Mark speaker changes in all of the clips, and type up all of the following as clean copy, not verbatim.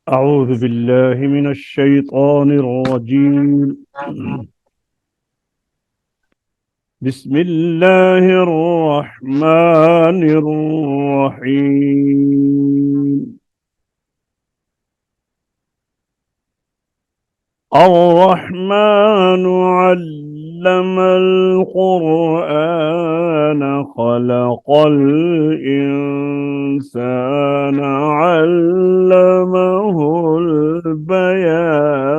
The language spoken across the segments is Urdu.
Speaker 1: أعوذ بالله من الشيطان الرجيم. بسم الله الرحمن الرحيم. الرحمن علم القرآن خلق الإنسان علمه البيان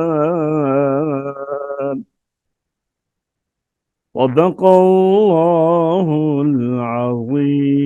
Speaker 1: صدق الله العظيم.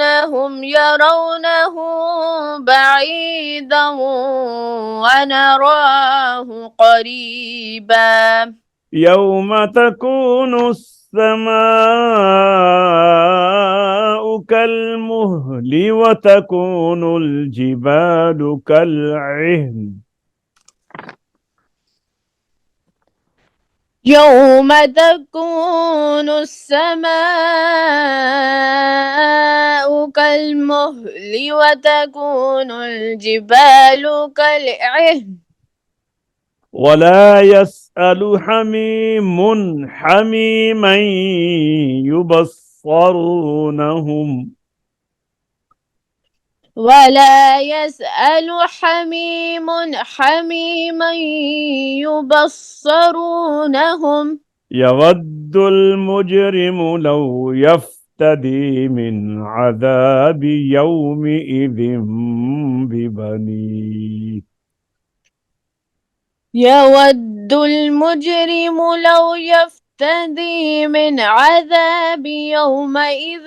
Speaker 2: إنهم يرونه بعيدا ونراه قريبا
Speaker 1: يوم تكون السماء كالمهل وتكون الجبال كالعهن.
Speaker 2: يوم تكون السماء كالمهل وتكون الجبال كالعهن
Speaker 1: ولا يسأل حميم حميما يبصرونهم.
Speaker 2: ولا يسأل حميم حميما يبصرونهم
Speaker 1: يود المجرم لو يفتدي من عذاب يومئذ ببنيه.
Speaker 2: يود المجرم لو يفتدي من عذاب يومئذ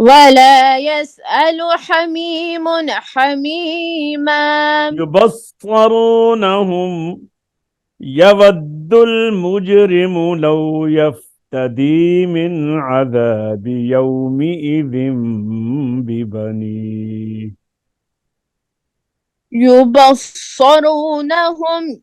Speaker 2: ولا يسأل حميم حميما
Speaker 1: يبصرونهم يود المجرم لو يفتدي من عذاب يومئذ ببنيه.
Speaker 2: يبصرونهم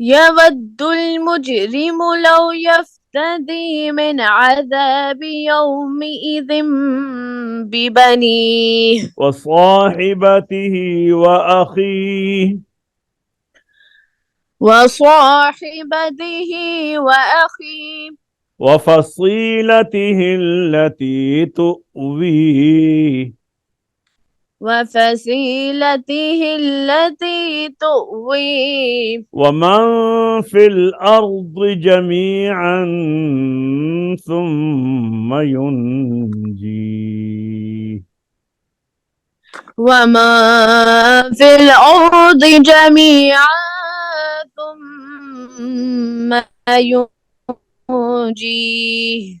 Speaker 2: يود المجرم لو يفتدي من عذاب يومئذ ببنيه
Speaker 1: وصاحبته وأخيه
Speaker 2: وصاحبته وأخيه
Speaker 1: وفصيلته التي تؤويه
Speaker 2: وفصيلته التي تؤويه
Speaker 1: ومن في الأرض جميعا ثم ينجيه.
Speaker 2: وما في الأرض جميعا ثم ينجيه.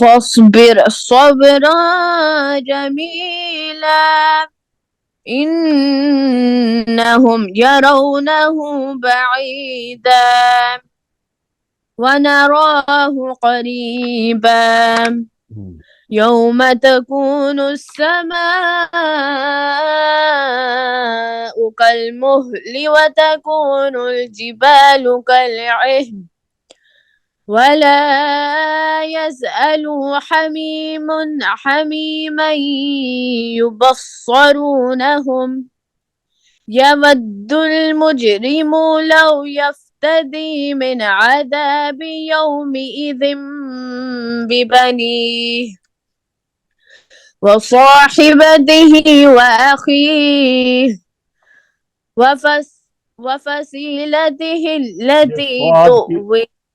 Speaker 2: فاصبر صبرا جميلا إنهم يرونه بعيدا ونراه قريبا يوم تكون السماء كالمهل وتكون الجبال كالعهن ولا يسأل حميم حميما يبصرونهم يود المجرم لو يفتدي من عذاب يومئذ ببنيه وصاحبته وأخيه وفصيلته التي تؤويه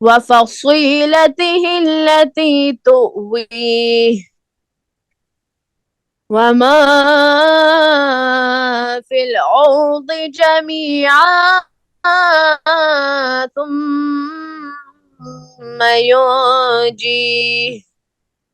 Speaker 2: وفصيلته التي تؤويه وما في الأرض جميعا ثم ينجيه.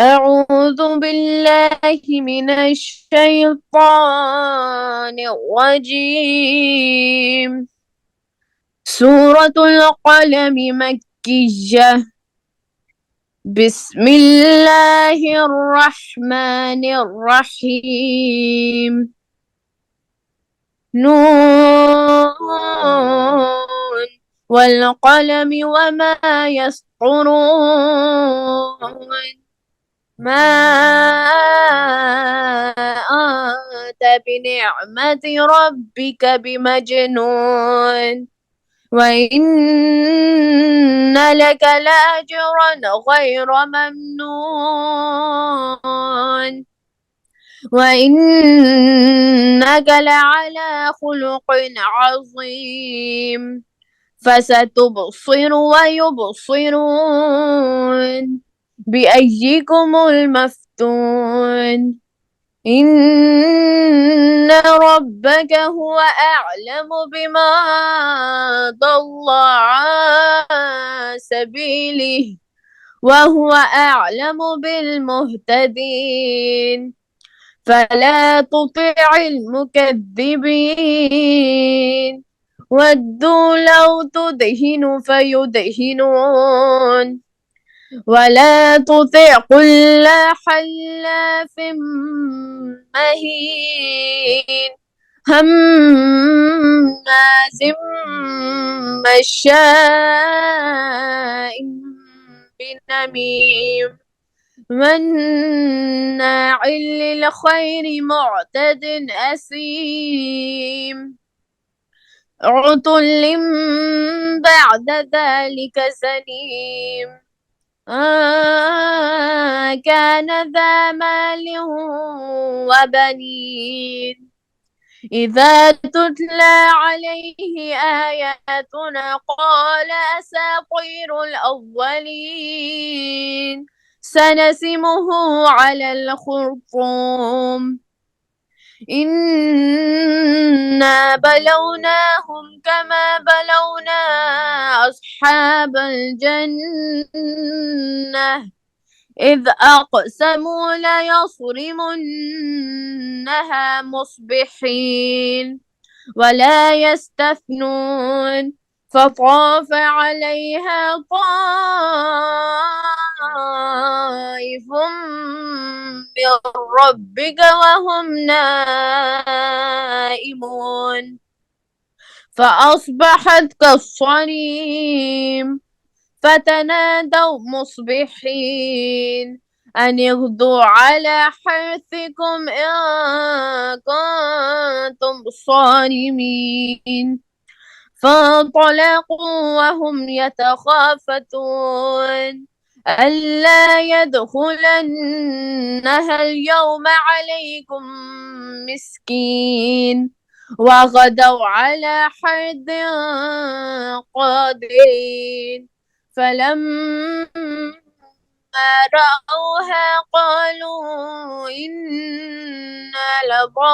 Speaker 2: أعوذ بالله من الشيطان الرجيم. سورة القلم مكية. بسم الله الرحمن الرحيم. نون والقلم وما يسطرون ما أنت بنعمة ربك بمجنون وإن لك لأجرا غير ممنون وإنك لعلى خلق عظيم فستبصر ويبصرون بأيكم المفتون إن ربك هو أعلم بما ضل عن سبيله وهو أعلم بالمهتدين فلا تطع المكذبين ودوا لو تدهن فيدهنون ولا تطع كل حلاف مهين هماز مشاء بنميم مناع للخير معتد أثيم عتل بعد ذلك زنيم كان ذا مال وبنين إذا تتلى عليه آياتنا قال أساطير الأولين سنسمه على الخرطوم إنا بلوناهم كما بلونا أصحاب الجنة إذ أقسموا ليصرمنها مصبحين ولا يستثنون فطاف عليها طائف من ربك وهم نائمون فأصبحت كالصريم فتنادوا مصبحين أن اغدوا على حرثكم إن كنتم صارمين فانطلقوا وهم يتخافتون ألا يدخلنها اليوم عليكم مسكين وغدوا على حرد قادرين فلما رأوها قالوا إنا لضالون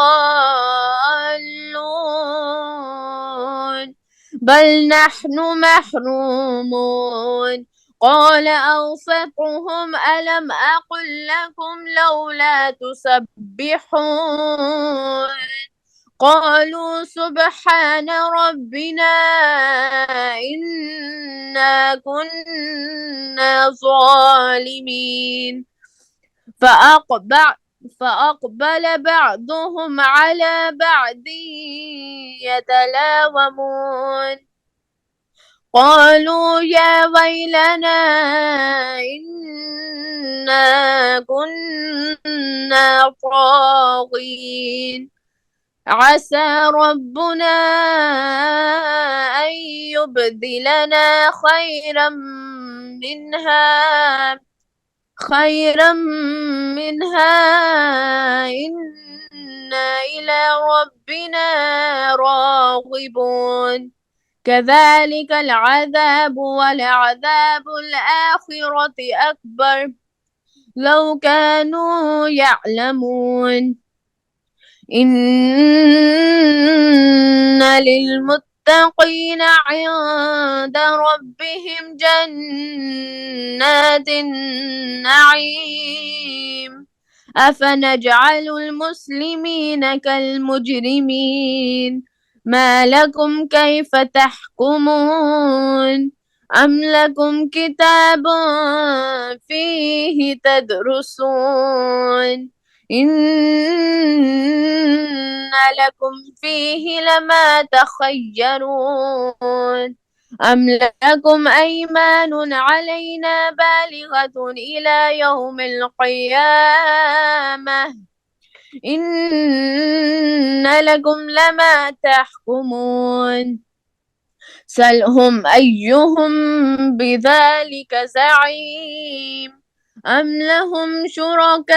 Speaker 2: بل نحن محرومون قال أوسطهم ألم أقل لكم لولا تسبحون قالوا سبحان ربنا إنا كنا ظالمين فأقبل بعضهم على بعض يتلاومون قالوا يا ويلنا إنا كنا طاغين عسى ربنا أن يبدلنا خيرا منها إنا إلى ربنا راغبون كذلك العذاب ولعذاب الآخرة أكبر لو كانوا يعلمون إن للمتقين عند ربهم جنات النعيم أفنجعل المسلمين كالمجرمين ما لكم كيف تحكمون أم لكم كتاب فيه تدرسون إن لكم فيه لما تخيرون أم لكم أيمان علينا بالغة إلى يوم القيامة إن لكم لما تحكمون سلهم أيهم بذلك زعيم أم لهم شركاء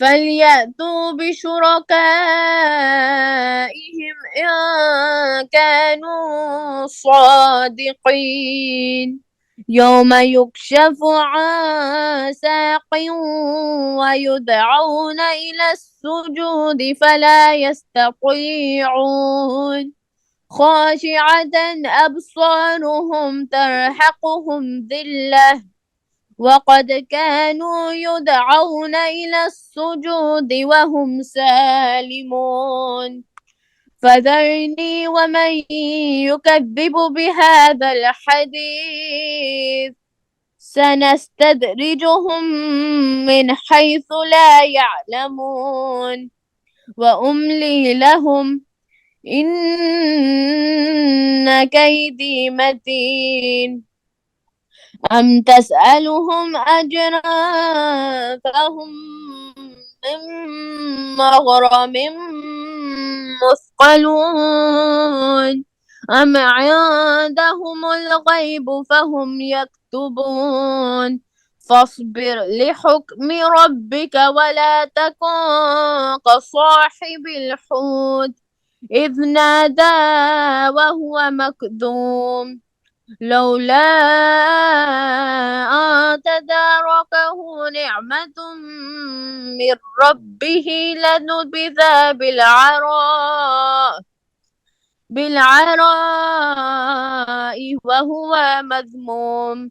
Speaker 2: فليأتوا بشركائهم إن كانوا صادقين يوم يكشف عن ساق ويدعون إلى السجود فلا يستطيعون خاشعة أبصارهم ترهقهم ذلة وقد كانوا يدعون إلى السجود وهم سالمون فذرني ومن يكذب بهذا الحديث سنستدرجهم من حيث لا يعلمون وأملي لهم إن كيدي متين أم تسألهم أجرا فهم من مغرم مثقلون أم عندهم الغيب فهم يكتبون فاصبر لحكم ربك ولا تكن كصاحب الحوت إذ نادى وهو مكذوم لولا أن تداركه نعمة من ربه لنبذ بالعراء وهو مذموم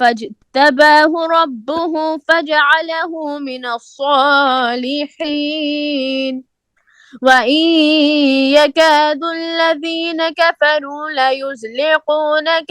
Speaker 2: فاجتباه ربه فجعله من الصالحين وإن يكاد الذين كفروا ليزلقونك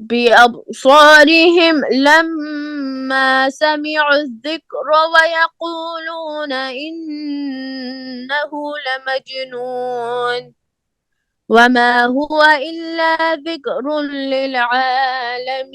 Speaker 2: بأبصارهم لما سمعوا الذكر ويقولون إنه لمجنون وما هو إلا ذكر للعالمين